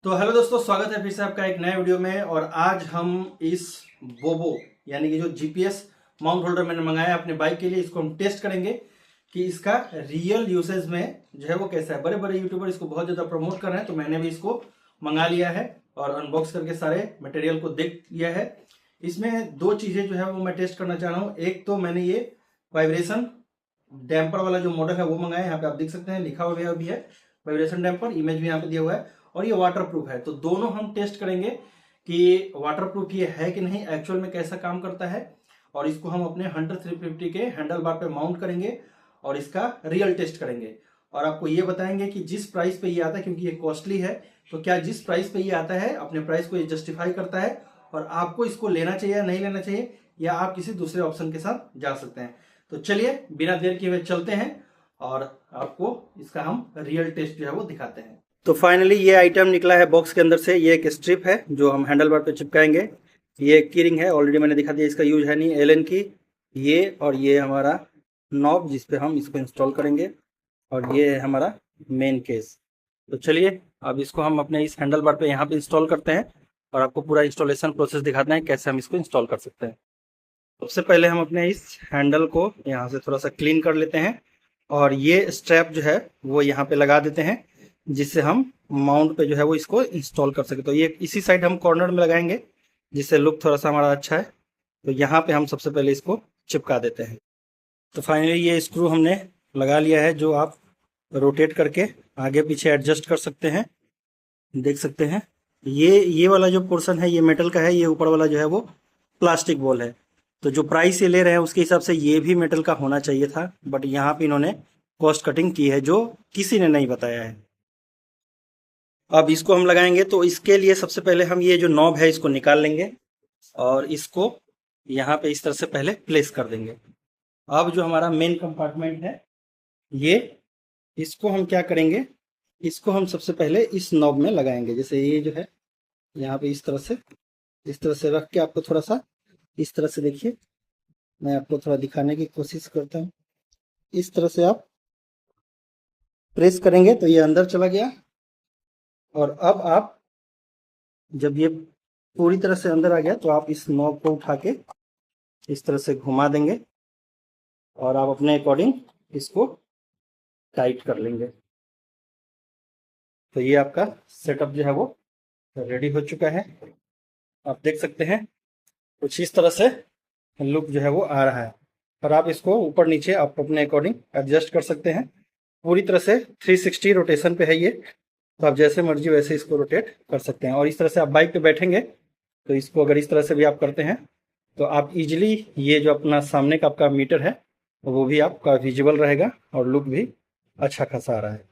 तो हेलो दोस्तों, स्वागत है फिर से आपका एक नए वीडियो में। और आज हम इस बोबो यानी कि जो जीपीएस माउंट होल्डर मैंने मंगाया अपने बाइक के लिए, इसको हम टेस्ट करेंगे कि इसका रियल यूसेज में जो है वो कैसा है। बड़े बड़े यूट्यूबर इसको बहुत ज़्यादा प्रमोट कर रहे हैं, तो मैंने भी इसको मंगा लिया है और अनबॉक्स करके सारे मटेरियल को देख लिया है। इसमें दो चीज़ें जो है वो मैं टेस्ट करना चाह रहा हूँ। एक तो मैंने ये वाइब्रेशन डैम्पर वाला जो मॉडल है वो मंगाया है, यहाँ पे आप देख सकते हैं, लिखा हुआ भी है वाइब्रेशन डैम्पर, इमेज भी यहाँ पे दिया हुआ है। और ये वाटर प्रूफ है, तो दोनों हम टेस्ट करेंगे कि वाटर प्रूफ ये है कि नहीं, एक्चुअल में कैसा काम करता है। और इसको हम अपने हंटर 350 के हैंडल बार पे माउंट करेंगे और इसका रियल टेस्ट करेंगे। और आपको ये बताएंगे कि जिस प्राइस पे ये आता है, क्योंकि ये कॉस्टली है, तो क्या जिस प्राइस पे ये आता है अपने प्राइस को ये जस्टिफाई करता है और आपको इसको लेना चाहिए या नहीं लेना चाहिए, या आप किसी दूसरे ऑप्शन के साथ जा सकते हैं। तो चलिए बिना देर किए हुए चलते हैं और आपको इसका हम रियल टेस्ट जो है वो दिखाते हैं। तो फाइनली ये आइटम निकला है बॉक्स के अंदर से। ये एक स्ट्रिप है जो हम हैंडल बार पे चिपकाएंगे। ये की रिंग है, ऑलरेडी मैंने दिखा दिया, इसका यूज है नहीं, एलन की। ये और ये हमारा नॉब जिस पे हम इसको इंस्टॉल करेंगे, और ये है हमारा मेन केस। तो चलिए अब इसको हम अपने इस हैंडल बार पे यहाँ पे इंस्टॉल करते हैं और आपको पूरा इंस्टॉलेशन प्रोसेस दिखाते हैं कैसे हम इसको इंस्टॉल कर सकते हैं। सबसे पहले हम अपने इस हैंडल को यहाँ से थोड़ा सा क्लीन कर लेते हैं और ये स्ट्रैप जो है वो यहाँ पे लगा देते हैं, जिससे हम माउंट पे जो है वो इसको इंस्टॉल कर सके। तो ये इसी साइड हम कॉर्नर में लगाएंगे जिससे लुक थोड़ा सा हमारा अच्छा है। तो यहाँ पे हम सबसे पहले इसको चिपका देते हैं। तो फाइनली ये स्क्रू हमने लगा लिया है, जो आप रोटेट करके आगे पीछे एडजस्ट कर सकते हैं। देख सकते हैं ये वाला जो पोर्शन है ये मेटल का है, ये ऊपर वाला जो है वो प्लास्टिक बॉल है। तो जो प्राइस ये ले रहे हैं उसके हिसाब से ये भी मेटल का होना चाहिए था, बट यहाँ पे इन्होंने कॉस्ट कटिंग की है जो किसी ने नहीं बताया है। अब इसको हम लगाएंगे, तो इसके लिए सबसे पहले हम ये जो नॉब है इसको निकाल लेंगे और इसको यहाँ पे इस तरह से पहले प्लेस कर देंगे। अब जो हमारा मेन कंपार्टमेंट है ये, इसको हम क्या करेंगे, इसको हम सबसे पहले इस नॉब में लगाएंगे। जैसे ये जो है यहाँ पे इस तरह से रख के, आपको थोड़ा सा इस तरह से देखिए, मैं आपको थोड़ा दिखाने की कोशिश करता हूँ। इस तरह से आप प्रेस करेंगे तो ये अंदर चला गया। और अब आप जब ये पूरी तरह से अंदर आ गया तो आप इस नॉब को उठा के इस तरह से घुमा देंगे और आप अपने अकॉर्डिंग इसको टाइट कर लेंगे। तो ये आपका सेटअप जो है वो रेडी हो चुका है। आप देख सकते हैं कुछ इस तरह से लुक जो है वो आ रहा है। और आप इसको ऊपर नीचे आप अपने अकॉर्डिंग एडजस्ट कर सकते हैं। पूरी तरह से 360 रोटेशन पे है ये, तो आप जैसे मर्जी वैसे इसको रोटेट कर सकते हैं। और इस तरह से आप बाइक पे बैठेंगे तो इसको अगर इस तरह से भी आप करते हैं तो आप इजीली ये जो अपना सामने का आपका मीटर है वो भी आपका विजिबल रहेगा और लुक भी अच्छा खासा आ रहा है।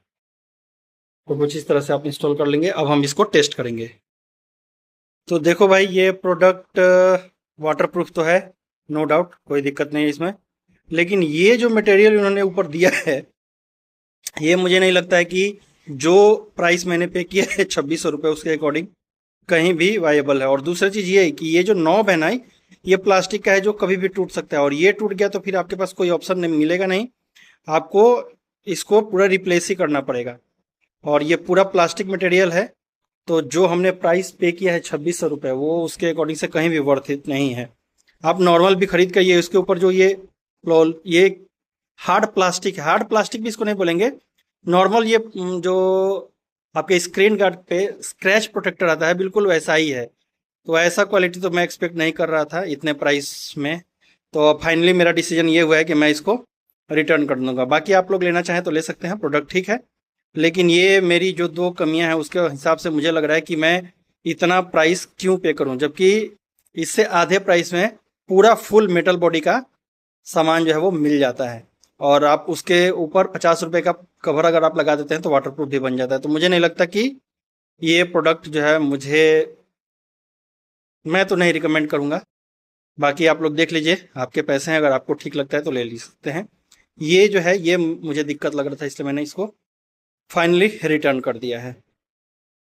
तो कुछ इस तरह से आप इंस्टॉल कर लेंगे। अब हम इसको टेस्ट करेंगे। तो देखो भाई, ये प्रोडक्ट वाटरप्रूफ तो है, नो डाउट, कोई दिक्कत नहीं है इसमें। लेकिन ये जो मटेरियल इन्होंने ऊपर दिया है, ये मुझे नहीं लगता है कि जो प्राइस मैंने पे किया है 2600 रुपये, उसके अकॉर्डिंग कहीं भी वायबल है। और दूसरी चीज़ ये है कि ये जो नॉब है ना, ये प्लास्टिक का है जो कभी भी टूट सकता है, और ये टूट गया तो फिर आपके पास कोई ऑप्शन नहीं मिलेगा, नहीं, आपको इसको पूरा रिप्लेस ही करना पड़ेगा। और ये पूरा प्लास्टिक मटेरियल है, तो जो हमने प्राइस पे किया है 2600 रुपये, वो उसके अकॉर्डिंग से कहीं भी वर्थ इट नहीं है। आप नॉर्मल भी खरीद कर, ये उसके ऊपर जो ये हार्ड प्लास्टिक भी इसको नहीं बोलेंगे, नॉर्मल ये जो आपके स्क्रीन गार्ड पे स्क्रैच प्रोटेक्टर आता है, बिल्कुल वैसा ही है। तो ऐसा क्वालिटी तो मैं एक्सपेक्ट नहीं कर रहा था इतने प्राइस में। तो फाइनली मेरा डिसीजन ये हुआ है कि मैं इसको रिटर्न कर दूंगा। बाकी आप लोग लेना चाहें तो ले सकते हैं, प्रोडक्ट ठीक है। लेकिन ये मेरी जो दो कमियां हैं उसके हिसाब से मुझे लग रहा है कि मैं इतना प्राइस क्यों पे करूं, जबकि इससे आधे प्राइस में पूरा फुल मेटल बॉडी का सामान जो है वो मिल जाता है। और आप उसके ऊपर 50 रुपये का कवर अगर आप लगा देते हैं तो वाटरप्रूफ भी बन जाता है। तो मुझे नहीं लगता कि ये प्रोडक्ट जो है मैं तो नहीं रिकमेंड करूँगा। बाकी आप लोग देख लीजिए, आपके पैसे हैं, अगर आपको ठीक लगता है तो ले सकते हैं। ये जो है ये मुझे दिक्कत लग रहा था, इसलिए मैंने इसको फाइनली रिटर्न कर दिया है।